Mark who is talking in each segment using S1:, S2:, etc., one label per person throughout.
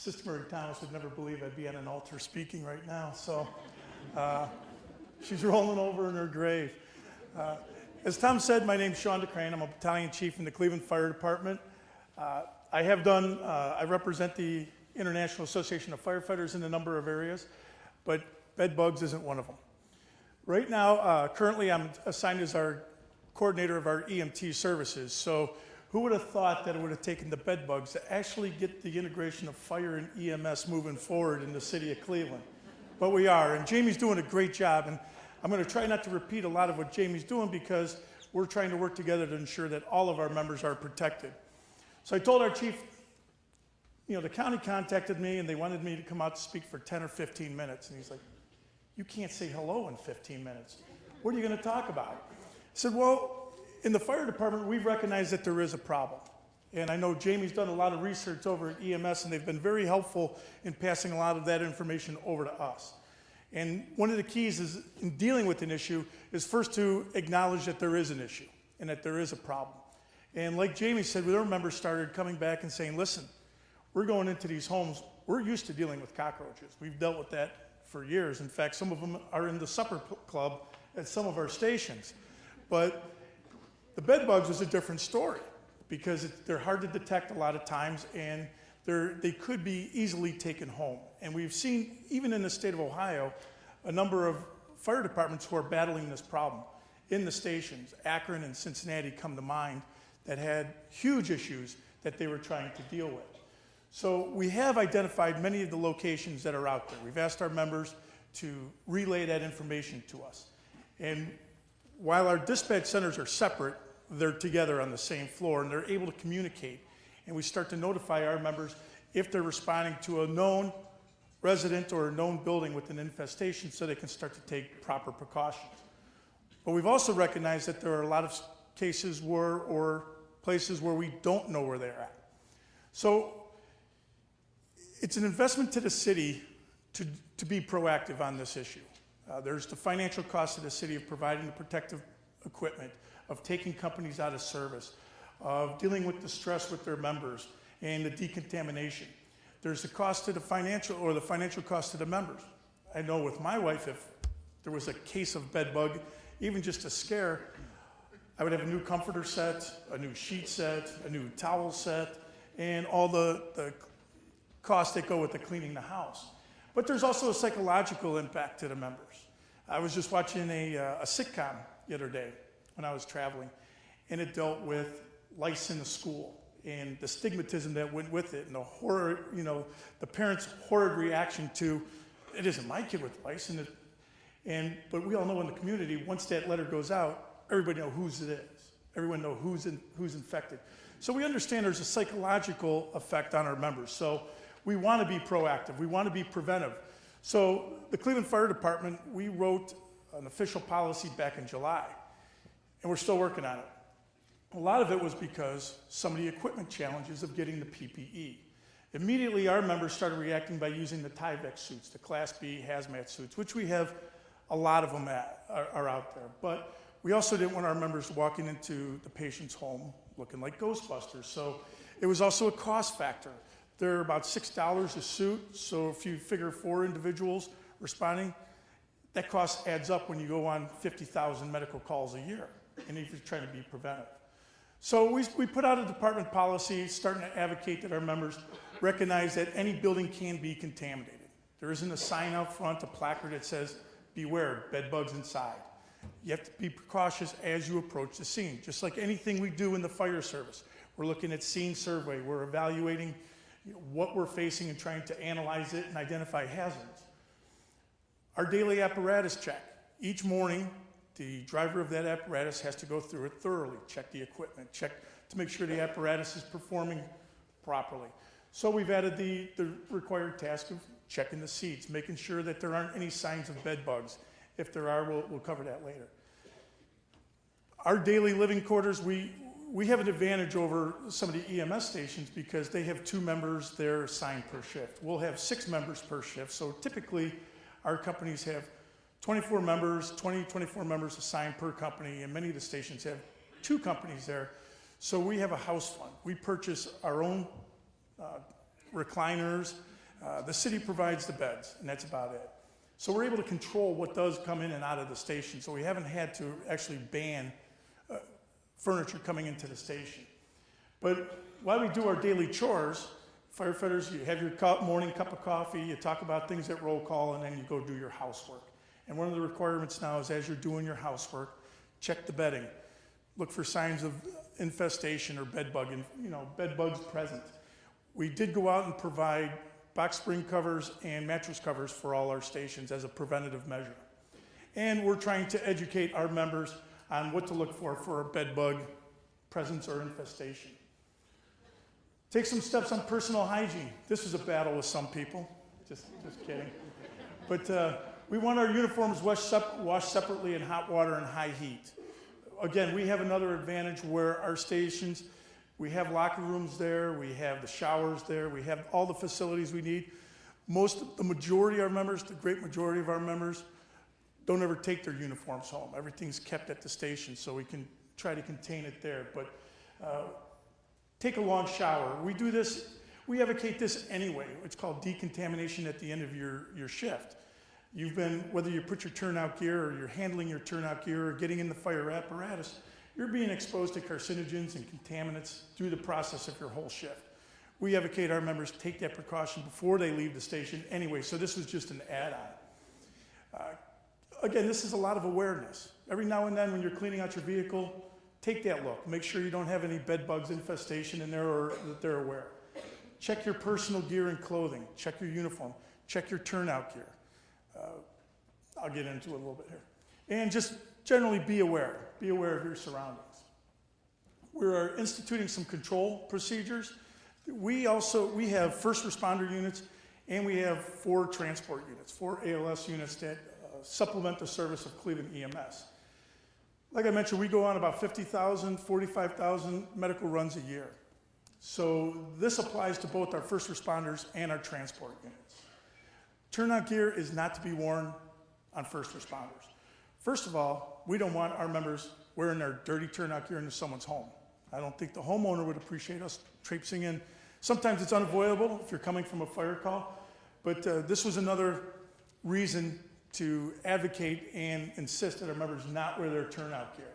S1: Sister Mary Thomas would never believe I'd be on an altar speaking right now, so she's rolling over in her grave. As Tom said, my name's Sean Decrane. I'm a Battalion Chief in the Cleveland Fire Department. I represent the International Association of Firefighters in a number of areas, but bed bugs isn't one of them. Right now, currently I'm assigned as our coordinator of our EMT services. So who would have thought that it would have taken the bed bugs to actually get the integration of fire and EMS moving forward in the city of Cleveland? But we are, and Jamie's doing a great job, and I'm going to try not to repeat a lot of what Jamie's doing because we're trying to work together to ensure that all of our members are protected. So I told our chief, the county contacted me and they wanted me to come out to speak for 10 or 15 minutes. And he's like, you can't say hello in 15 minutes. What are you going to talk about? I said, well, in the fire department, we've recognized that there is a problem. And I know Jamie's done a lot of research over at EMS, and they've been very helpful in passing a lot of that information over to us. And one of the keys is in dealing with an issue is first to acknowledge that there is an issue and that there is a problem. And like Jamie said, our members started coming back and saying, listen, we're going into these homes, we're used to dealing with cockroaches. We've dealt with that for years. In fact, some of them are in the supper club at some of our stations. But the bed bugs is a different story because they're hard to detect a lot of times, and they could be easily taken home. And we've seen, even in the state of Ohio, a number of fire departments who are battling this problem in the stations. Akron and Cincinnati come to mind that had huge issues that they were trying to deal with. So we have identified many of the locations that are out there. We've asked our members to relay that information to us. And while our dispatch centers are separate, they're together on the same floor, and they're able to communicate. And we start to notify our members if they're responding to a known resident or a known building with an infestation so they can start to take proper precautions. But we've also recognized that there are a lot of cases or places where we don't know where they're at. So it's an investment to the city to be proactive on this issue. There's the financial cost to the city of providing the protective equipment, of taking companies out of service, of dealing with the stress with their members and the decontamination. There's the cost to the financial cost to the members. I know with my wife, if there was a case of bed bug, even just a scare, I would have a new comforter set, a new sheet set, a new towel set, and all the costs that go with the cleaning the house. But there's also a psychological impact to the members. I was just watching a sitcom the other day when I was traveling, and it dealt with lice in the school and the stigmatism that went with it, and the horror, the parents' horrid reaction to, it isn't my kid with lice, but we all know in the community, once that letter goes out, everybody knows whose it is. Everyone knows who's infected. So we understand there's a psychological effect on our members. So we want to be proactive. We want to be preventive. So the Cleveland Fire Department, we wrote an official policy back in July, and we're still working on it. A lot of it was because some of the equipment challenges of getting the PPE. Immediately, our members started reacting by using the Tyvek suits, the Class B hazmat suits, which we have a lot of them are out there. But we also didn't want our members walking into the patient's home looking like Ghostbusters. So it was also a cost factor. They're about $6 a suit, so if you figure 4 individuals responding, that cost adds up when you go on 50,000 medical calls a year, and if you're trying to be preventive. So we put out a department policy starting to advocate that our members recognize that any building can be contaminated. There isn't a sign out front, a placard that says, beware, bed bugs inside. You have to be precautious as you approach the scene. Just like anything we do in the fire service. We're looking at scene survey. We're evaluating what we're facing and trying to analyze it and identify hazards. Our daily apparatus check. Each morning, the driver of that apparatus has to go through it thoroughly, check the equipment, check to make sure the apparatus is performing properly. So we've added the required task of checking the seats, making sure that there aren't any signs of bed bugs. If there are, we'll cover that later. Our daily living quarters, we have an advantage over some of the EMS stations because they have 2 members there assigned per shift. We'll have 6 members per shift, so typically our companies have 24 members assigned per company, and many of the stations have 2 companies there. So we have a house fund. We purchase our own recliners The city provides the beds, and that's about it. So we're able to control what does come in and out of the station, so we haven't had to actually ban furniture coming into the station. But while we do our daily chores, firefighters, you have your morning cup of coffee, you talk about things at roll call, and then you go do your housework. And one of the requirements now is as you're doing your housework, check the bedding. Look for signs of infestation or bed bugs present. We did go out and provide box spring covers and mattress covers for all our stations as a preventative measure. And we're trying to educate our members on what to look for a bed bug presence or infestation. Take some steps on personal hygiene. This is a battle with some people, just kidding. But we want our uniforms washed separately in hot water and high heat. Again, we have another advantage where our stations, we have locker rooms there, we have the showers there, we have all the facilities we need. The majority of our members, the great majority of our members, don't ever take their uniforms home. Everything's kept at the station, so we can try to contain it there. But take a long shower. We do this, we advocate this anyway. It's called decontamination at the end of your shift. Whether you put your turnout gear or you're handling your turnout gear or getting in the fire apparatus, you're being exposed to carcinogens and contaminants through the process of your whole shift. We advocate our members take that precaution before they leave the station anyway, so this was just an add-on. Again, this is a lot of awareness. Every now and then when you're cleaning out your vehicle, take that look. Make sure you don't have any bed bugs infestation in there or that they're aware. Check your personal gear and clothing. Check your uniform. Check your turnout gear. I'll get into it a little bit here. And just generally be aware. Be aware of your surroundings. We're instituting some control procedures. We have first responder units, and we have 4 transport units, 4 ALS units that supplement the service of Cleveland EMS. Like I mentioned, we go on about 50,000, 45,000 medical runs a year. So this applies to both our first responders and our transport units. Turnout gear is not to be worn on first responders. First of all, we don't want our members wearing their dirty turnout gear into someone's home. I don't think the homeowner would appreciate us traipsing in. Sometimes it's unavoidable if you're coming from a fire call, but this was another reason to advocate and insist that our members not wear their turnout gear.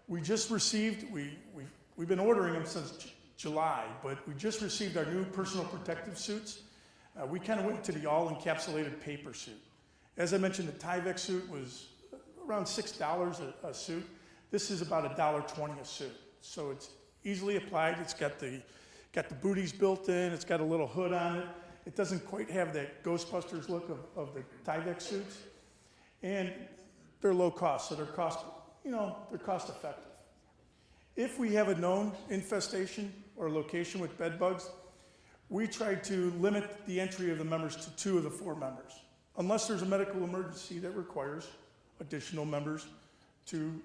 S1: We just received, we've been ordering them since July, but we just received our new personal protective suits. We kind of went to the all-encapsulated paper suit. As I mentioned, the Tyvek suit was around $6 a suit. This is about $1.20 a suit. So it's easily applied. It's got the booties built in. It's got a little hood on it. It doesn't quite have that Ghostbusters look of the Tyvek suits. And they're low cost, so they're cost effective. If we have a known infestation or location with bed bugs, we try to limit the entry of the members to 2 of the 4 members, unless there's a medical emergency that requires additional members to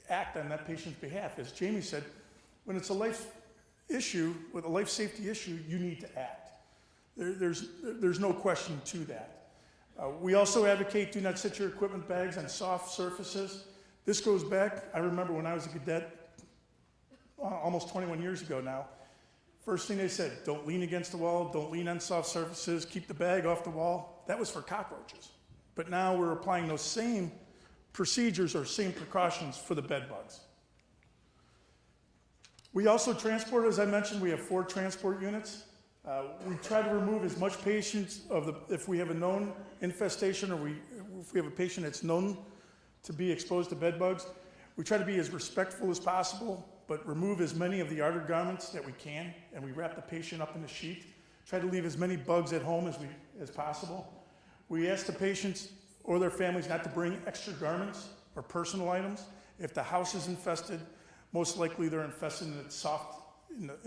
S1: act on that patient's behalf. As Jamie said, when it's a life issue, with a life safety issue, you need to act. There's no question to that. We also advocate do not sit your equipment bags on soft surfaces. This goes back, I remember when I was a cadet, almost 21 years ago now, first thing they said, don't lean against the wall, don't lean on soft surfaces, keep the bag off the wall. That was for cockroaches. But now we're applying those same procedures or same precautions for the bed bugs. We also transport, as I mentioned, we have 4 transport units. We try to remove as much patients if we have a known infestation or if we have a patient that's known to be exposed to bed bugs, we try to be as respectful as possible, but remove as many of the outer garments that we can, and we wrap the patient up in the sheet. Try to leave as many bugs at home as possible. We ask the patients or their families not to bring extra garments or personal items. If the house is infested, most likely they're infested in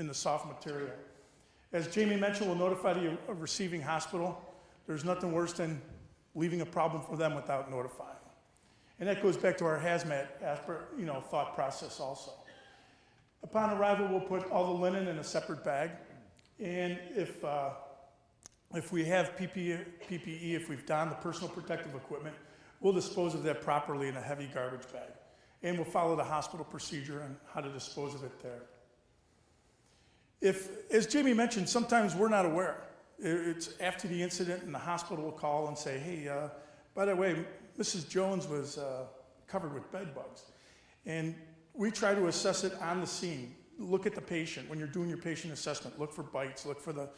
S1: the soft material. As Jamie mentioned, we'll notify the receiving hospital. There's nothing worse than leaving a problem for them without notifying. And that goes back to our hazmat thought process also. Upon arrival, we'll put all the linen in a separate bag. And if we have PPE, if we've donned the personal protective equipment, we'll dispose of that properly in a heavy garbage bag. And we'll follow the hospital procedure on how to dispose of it there. As Jamie mentioned, sometimes we're not aware. It's after the incident, and the hospital will call and say, hey, by the way, Mrs. Jones was covered with bed bugs. And we try to assess it on the scene. Look at the patient. When you're doing your patient assessment, look for bites, look for the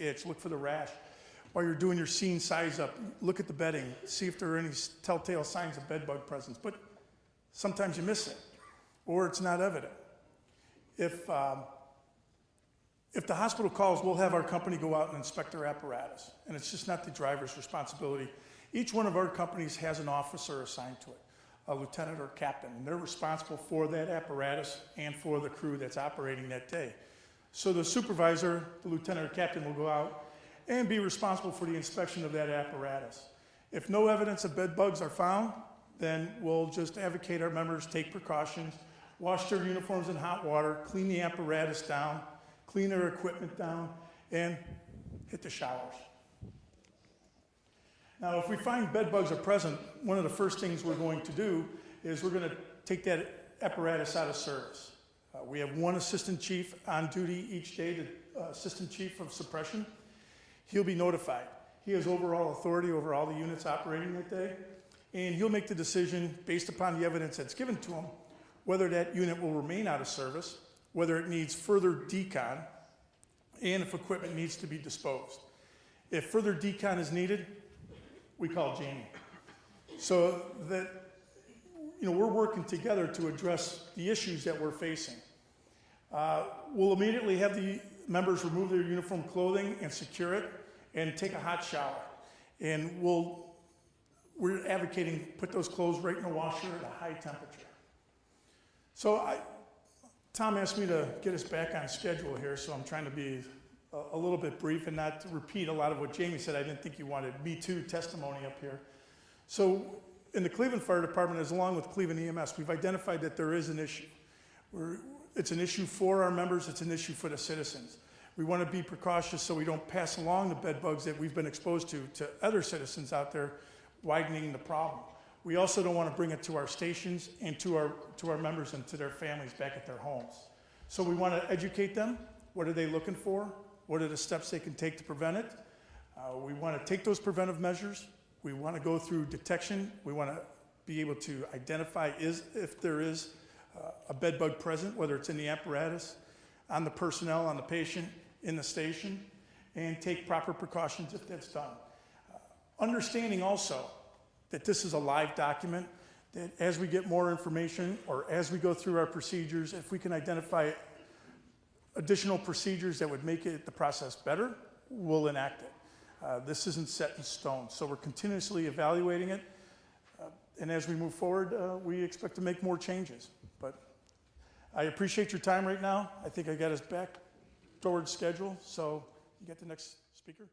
S1: itch, look for the rash. While you're doing your scene size up, look at the bedding, see if there are any telltale signs of bed bug presence. But sometimes you miss it, or it's not evident. If the hospital calls, we'll have our company go out and inspect their apparatus. And it's just not the driver's responsibility. Each one of our companies has an officer assigned to it, a lieutenant or captain, and they're responsible for that apparatus and for the crew that's operating that day. So the supervisor, the lieutenant or captain, will go out and be responsible for the inspection of that apparatus. If no evidence of bed bugs are found, then we'll just advocate our members take precautions, wash their uniforms in hot water, clean the apparatus down, clean their equipment down, and hit the showers. Now, if we find bed bugs are present, one of the first things we're going to do is we're going to take that apparatus out of service. We have one assistant chief on duty each day, the assistant chief of suppression. He'll be notified. He has overall authority over all the units operating that day, and he'll make the decision based upon the evidence that's given to him whether that unit will remain out of service, whether it needs further decon, and if equipment needs to be disposed. If further decon is needed, we call Jamie. So that, we're working together to address the issues that we're facing. We'll immediately have the members remove their uniform clothing and secure it and take a hot shower. And we're advocating put those clothes right in the washer at a high temperature. So Tom asked me to get us back on schedule here, so I'm trying to be a little bit brief and not to repeat a lot of what Jamie said. I didn't think you wanted Me Too testimony up here. So in the Cleveland Fire Department, as along with Cleveland EMS, we've identified that there is an issue. It's an issue for our members, it's an issue for the citizens. We want to be precautious so we don't pass along the bed bugs that we've been exposed to other citizens out there, widening the problem. We also don't want to bring it to our stations and to our members and to their families back at their homes. So we want to educate them. What are they looking for? What are the steps they can take to prevent it? We want to take those preventive measures. We want to go through detection. We want to be able to identify if there is a bed bug present, whether it's in the apparatus, on the personnel, on the patient, in the station, and take proper precautions if that's done. Understanding also that this is a live document, that as we get more information or as we go through our procedures, if we can identify additional procedures that would make the process better, we'll enact it. This isn't set in stone, so we're continuously evaluating it. And as we move forward, we expect to make more changes. But I appreciate your time right now. I think I got us back towards schedule, so you get the next speaker.